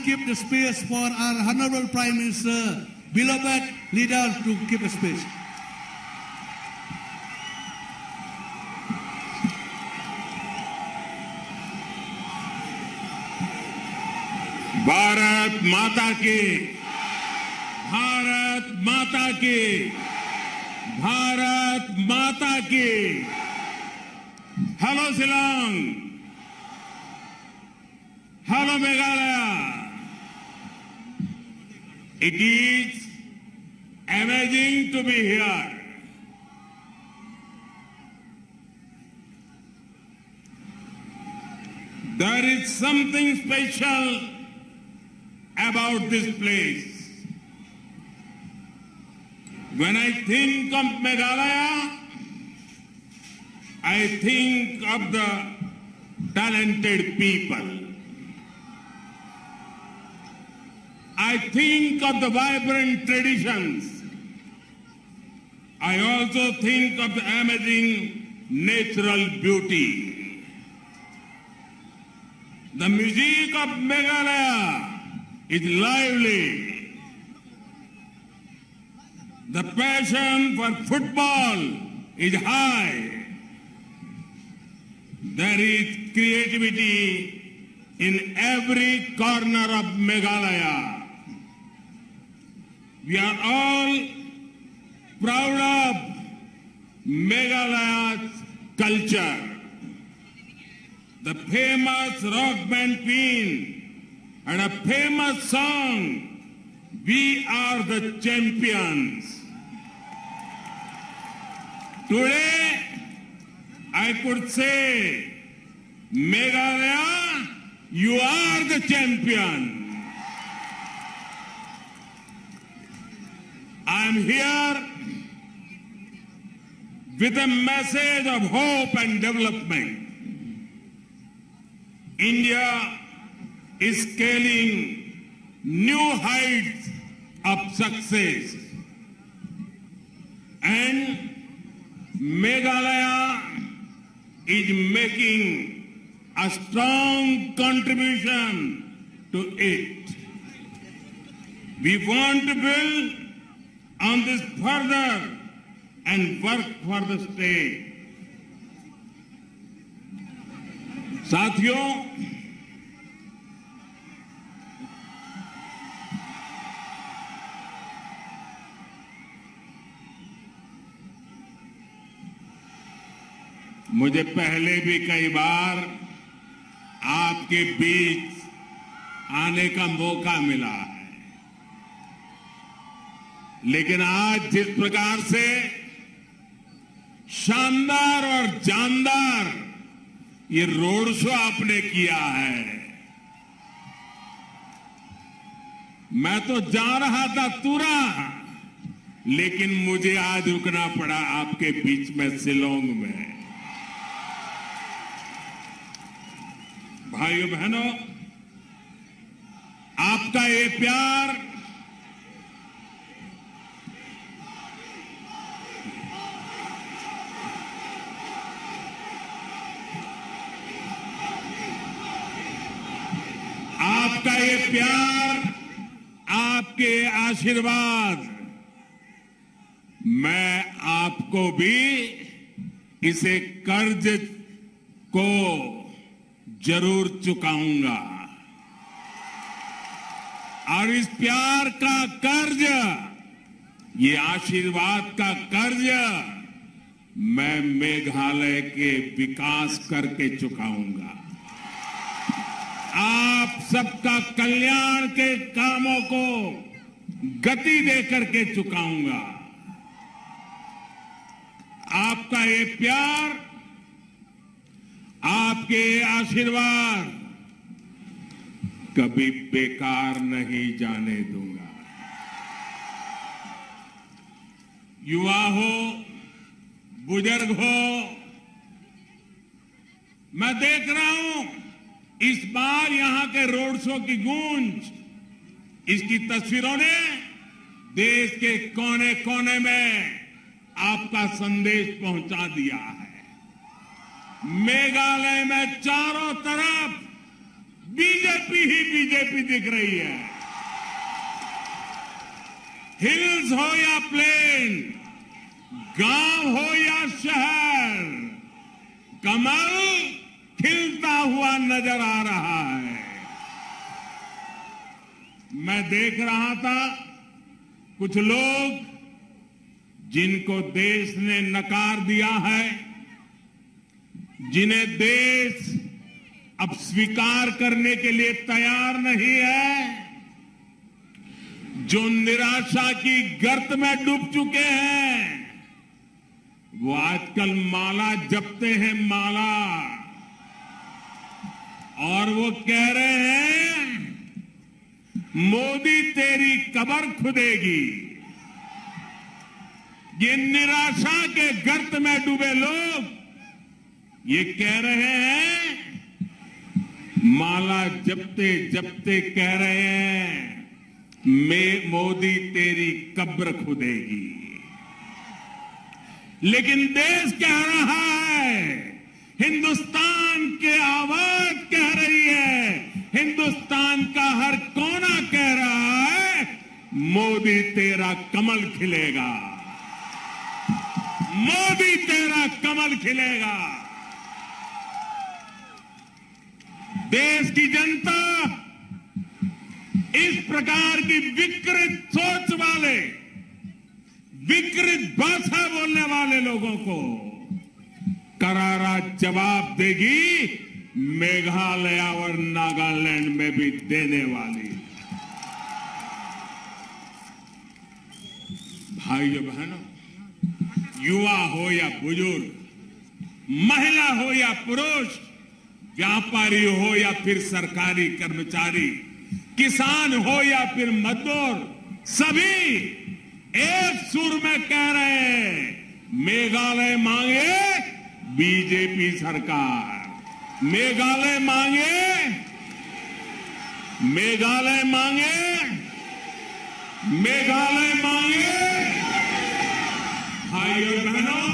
keep the space for our Honorable Prime Minister, beloved leader, to keep a space. Bharat माता की, भारत माता की, भारत माता की। Hello Shillong, hello Meghalaya. It is amazing to be here. There is something special about this place. When I think of Meghalaya, I think of the talented people. I think of the vibrant traditions. I also think of the amazing natural beauty. The music of Meghalaya is lively. The passion for football is high. There is creativity in every corner of Meghalaya. We are all proud of Meghalaya's culture. The famous rock band Queen and a famous song, "We Are the Champions." Today, I could say, Meghalaya, you are the champion. I am here with a message of hope and development. India is scaling new heights of success, and Meghalaya is making a strong contribution to it. We want to build on this further and work for the state. साथियों, मुझे पहले भी कई बार आपके बीच आने का मौका मिला है, लेकिन आज जिस प्रकार से शानदार और जानदार ये रोड शो आपने किया है, मैं तो जा रहा था तुरा, लेकिन मुझे आज रुकना पड़ा आपके बीच में शिलोंग में। भाइयों बहनों, आपका ये प्यार आपका ये प्यार, आपके आशीर्वाद, मैं आपको भी इसे कर्ज को जरूर चुकाऊंगा। और इस प्यार का कर्ज, ये आशीर्वाद का कर्ज मैं मेघालय के विकास करके चुकाऊंगा। आप सबका कल्याण के कामों को गति देकर के चुकाऊंगा। आपका ये प्यार, आपके आशीर्वाद कभी बेकार नहीं जाने दूंगा। युवा हो, बुजुर्ग हो, मैं देख रहा हूं इस बार यहां के रोड शो की गूंज, इसकी तस्वीरों ने देश के कोने कोने में आपका संदेश पहुंचा दिया है। मेघालय में चारों तरफ बीजेपी ही बीजेपी दिख रही है। हिल्स हो या प्लेन, गांव हो या शहर, कमल खिलता हुआ नजर आ रहा है। मैं देख रहा था कुछ लोग जिनको देश ने नकार दिया है, जिन्हें देश अब स्वीकार करने के लिए तैयार नहीं है, जो निराशा की गर्त में डूब चुके हैं, वो आजकल माला जपते हैं, माला। और वो कह रहे हैं मोदी तेरी कब्र खुदेगी। ये निराशा के गर्त में डूबे लोग ये कह रहे हैं, माला जपते जपते कह रहे हैं मोदी तेरी कब्र खुदेगी। लेकिन देश कह रहा है, हिंदुस्तान की आवाज कह रही है, हिंदुस्तान का हर कोना कह रहा है, मोदी तेरा कमल खिलेगा, मोदी तेरा कमल खिलेगा। देश की जनता इस प्रकार की विकृत सोच वाले, विकृत भाषा बोलने वाले लोगों को करारा जवाब देगी, मेघालय और नागालैंड में भी देने वाली। भाइयों बहनों, युवा हो या बुजुर्ग, महिला हो या पुरुष, व्यापारी हो या फिर सरकारी कर्मचारी, किसान हो या फिर मजदूर, सभी एक सुर में कह रहे हैं, मेघालय मांगे बीजेपी सरकार, मेघालय मांगे, मेघालय मांगे, मेघालय मांगे। भाइयों बहनों,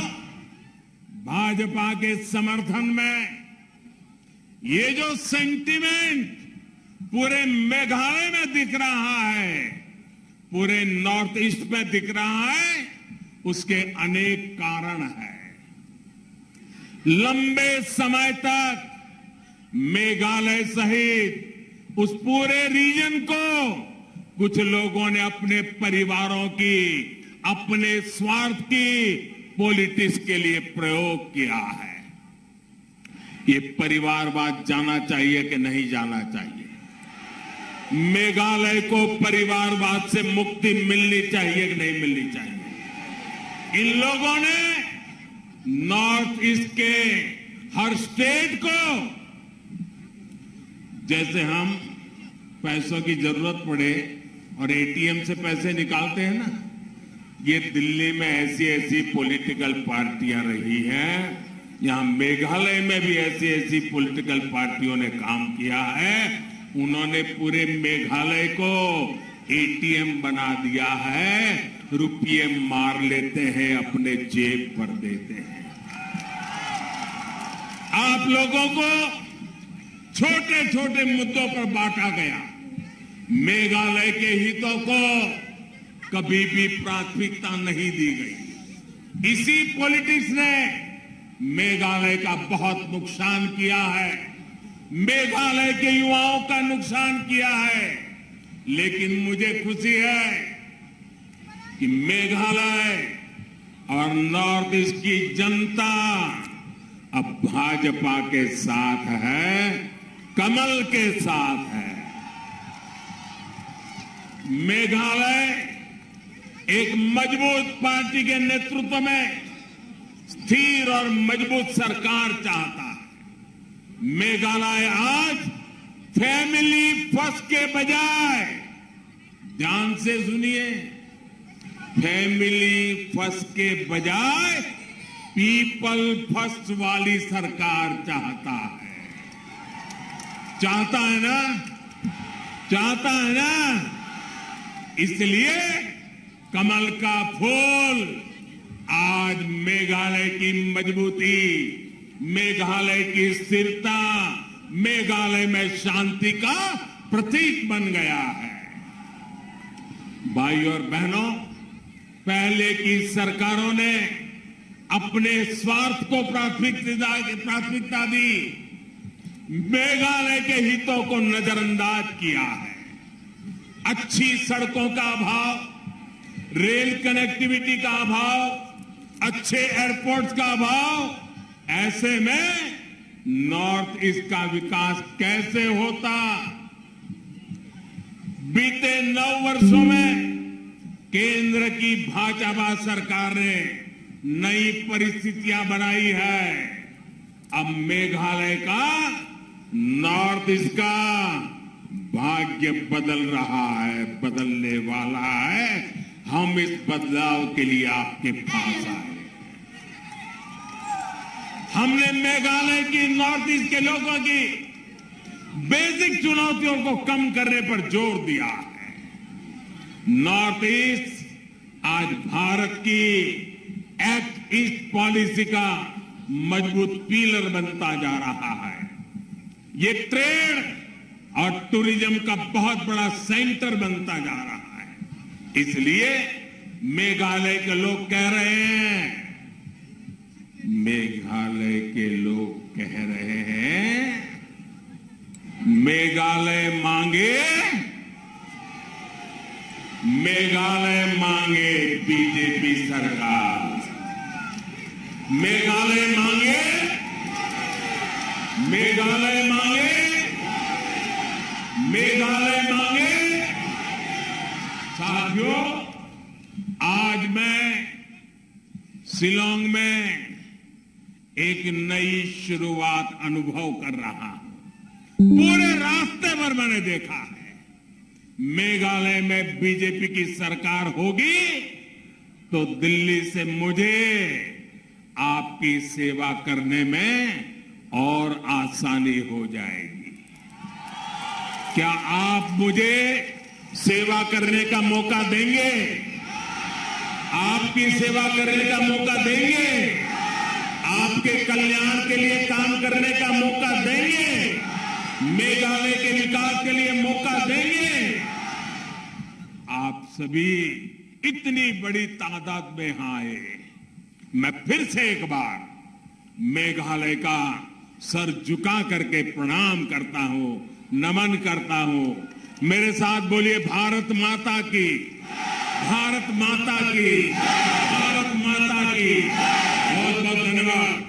भाजपा के समर्थन में ये जो सेंटिमेंट पूरे मेघालय में दिख रहा है, पूरे नॉर्थ ईस्ट में दिख रहा है, उसके अनेक कारण हैं। लंबे समय तक मेघालय सहित उस पूरे रीजन को कुछ लोगों ने अपने परिवारों की, अपने स्वार्थ की पॉलिटिक्स के लिए प्रयोग किया है। ये परिवारवाद जाना चाहिए कि नहीं जाना चाहिए? मेघालय को परिवारवाद से मुक्ति मिलनी चाहिए कि नहीं मिलनी चाहिए? इन लोगों ने नॉर्थ ईस्ट के हर स्टेट को, जैसे हम पैसों की जरूरत पड़े और एटीएम से पैसे निकालते हैं ना, ये दिल्ली में ऐसी ऐसी पॉलिटिकल पार्टियां रही हैं, यहां मेघालय में भी ऐसी ऐसी पॉलिटिकल पार्टियों ने काम किया है। उन्होंने पूरे मेघालय को एटीएम बना दिया है, रुपये मार लेते हैं, अपने जेब पर देते हैं। आप लोगों को छोटे छोटे मुद्दों पर बांटा गया, मेघालय के हितों को कभी भी प्राथमिकता नहीं दी गई। इसी पॉलिटिक्स ने मेघालय का बहुत नुकसान किया है, मेघालय के युवाओं का नुकसान किया है। लेकिन मुझे खुशी है कि मेघालय और नॉर्थ ईस्ट की जनता अब भाजपा के साथ है, कमल के साथ है। मेघालय एक मजबूत पार्टी के नेतृत्व में स्थिर और मजबूत सरकार चाहता है। मेघालय आज फैमिली फर्स्ट के बजाय, ध्यान से सुनिए, फैमिली फर्स्ट के बजाय पीपल फर्स्ट वाली सरकार चाहता है। चाहता है ना? चाहता है ना? इसलिए कमल का फूल आज मेघालय की मजबूती, मेघालय की स्थिरता, मेघालय में शांति का प्रतीक बन गया है। भाई और बहनों, पहले की सरकारों ने अपने स्वार्थ को प्राथमिकता दी, मेघालय के हितों को नजरअंदाज किया है। अच्छी सड़कों का अभाव, रेल कनेक्टिविटी का अभाव, अच्छे एयरपोर्ट्स का अभाव, ऐसे में नॉर्थ ईस्ट का विकास कैसे होता? बीते 9 वर्षों में केंद्र की भाजपा सरकार ने नई परिस्थितियां बनाई है। अब मेघालय का, नॉर्थ ईस्ट का भाग्य बदल रहा है, बदलने वाला है। हम इस बदलाव के लिए आपके पास आए। हमने मेघालय की, नॉर्थ ईस्ट के लोगों की बेसिक चुनौतियों को कम करने पर जोर दिया है। नॉर्थ ईस्ट आज भारत की एक्ट ईस्ट पॉलिसी का मजबूत पिलर बनता जा रहा है। ये ट्रेड और टूरिज्म का बहुत बड़ा सेंटर बनता जा रहा है। इसलिए मेघालय के लोग कह रहे हैं, मेघालय के लोग कह रहे हैं, मेघालय मांगे, मेघालय मांगे बीजेपी सरकार, मेघालय मांगे, मेघालय मांगे, मेघालय मांगे। साथियों, आज मैं शिलांग में एक नई शुरुआत अनुभव कर रहा हूं। पूरे रास्ते भर मैंने देखा है, मेघालय में बीजेपी की सरकार होगी तो दिल्ली से मुझे आपकी सेवा करने में और आसानी हो जाएगी। क्या आप मुझे सेवा करने का मौका देंगे? आपकी सेवा करने का मौका देंगे? आपके कल्याण के लिए काम करने का मौका देंगे? मेघालय के विकास के लिए मौका देंगे? आप सभी इतनी बड़ी तादाद में यहां आए, मैं फिर से एक बार मेघालय का सर झुका करके प्रणाम करता हूं, नमन करता हूं। मेरे साथ बोलिए, भारत माता की, भारत माता की, भारत माता की। बहुत बहुत धन्यवाद।